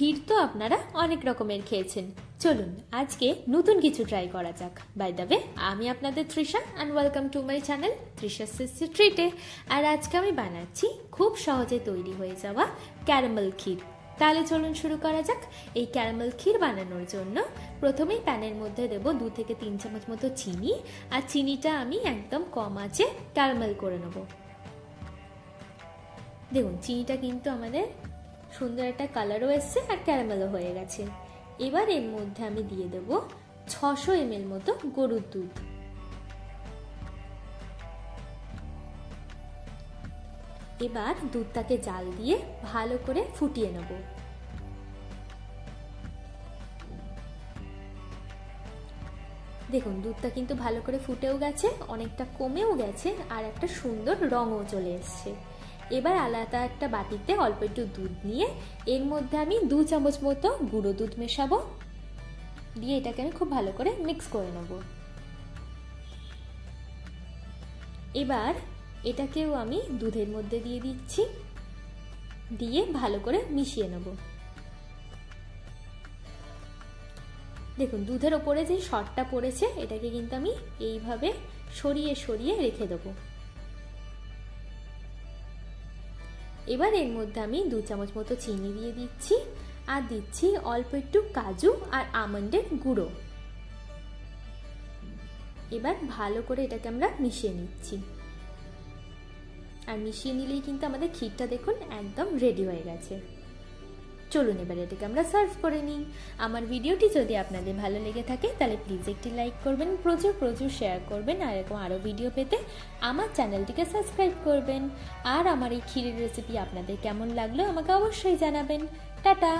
ক্ষীর তো আপনারা অনেক রকমের খেয়েছেন, চলুন আজকে নতুন কিছু ট্রাই করা যাক। বাই দ্য ওয়ে, আমি আপনাদের Trisha and welcome to my channel Trisha sister ট্রিটে। আর আজকে আমি বানাচ্ছি খুব সহজে তৈরি হয়ে যাওয়া ক্যারামেল ক্ষীর। তাহলে চলুন শুরু করা যাক। এই ক্যারামেল ক্ষীর বানানোর জন্য প্রথমেই প্যানের মধ্যে দেব 2 থেকে 3 চামচ মতো চিনি, আর চিনিটা আমি একদম কম আঁচে ক্যারামেল করে নেব। দেখুন চিনিটা কিন্তু আমাদের সুন্দর একটা কালারও এসছে আর ক্যারামেলও হয়ে গেছে। এবার এর মধ্যে আমি দিয়ে দেব 600 ml মতো গরুর দুধ। এবার দুধটাকে জাল দিয়ে ভালো করে ফুটিয়ে নেব। দেখুন দুধটা কিন্তু ভালো করে ফুটেও গেছে, অনেকটা কমেও গেছে, আর একটা সুন্দর রঙও চলে এসছে। এবার আলাদা একটা বাটিতে অল্প একটু দুধ নিয়ে এর মধ্যে আমি 2 চামচ মতো গুঁড়ো দুধ মেশাবো, দিয়ে এটাকে আমি খুব ভালো করে মিক্স করে নেব। এবার এটাকেও আমি দুধের মধ্যে দিয়ে দিচ্ছি, দিয়ে ভালো করে মিশিয়ে নেব। দেখুন দুধের ওপরে যে সরটা পড়েছে এটাকে কিন্তু আমি এইভাবে সরিয়ে সরিয়ে রেখে দেবো। এবার এর মধ্যে আমি 2 চামচ মতো চিনি দিয়ে দিচ্ছি, আর দিচ্ছি অল্প একটু কাজু আর আমন্ডের গুঁড়ো। এবার ভালো করে এটাকে আমরা মিশিয়ে নিচ্ছি, আর মিশিয়ে নিলেই কিন্তু আমাদের ক্ষীরটা দেখুন একদম রেডি হয়ে গেছে। চলুন এবার এটাকে আমরা সার্ভ করে নিই। আমার ভিডিওটি যদি আপনাদের ভালো লেগে থাকে তাহলে প্লিজ একটি লাইক করবেন, প্রচুর প্রচুর শেয়ার করবেন, আর এরকম আরও ভিডিও পেতে আমার চ্যানেলটিকে সাবস্ক্রাইব করবেন। আর আমার এই ক্ষীরের রেসিপি আপনাদের কেমন লাগলো আমাকে অবশ্যই জানাবেন। টাটা।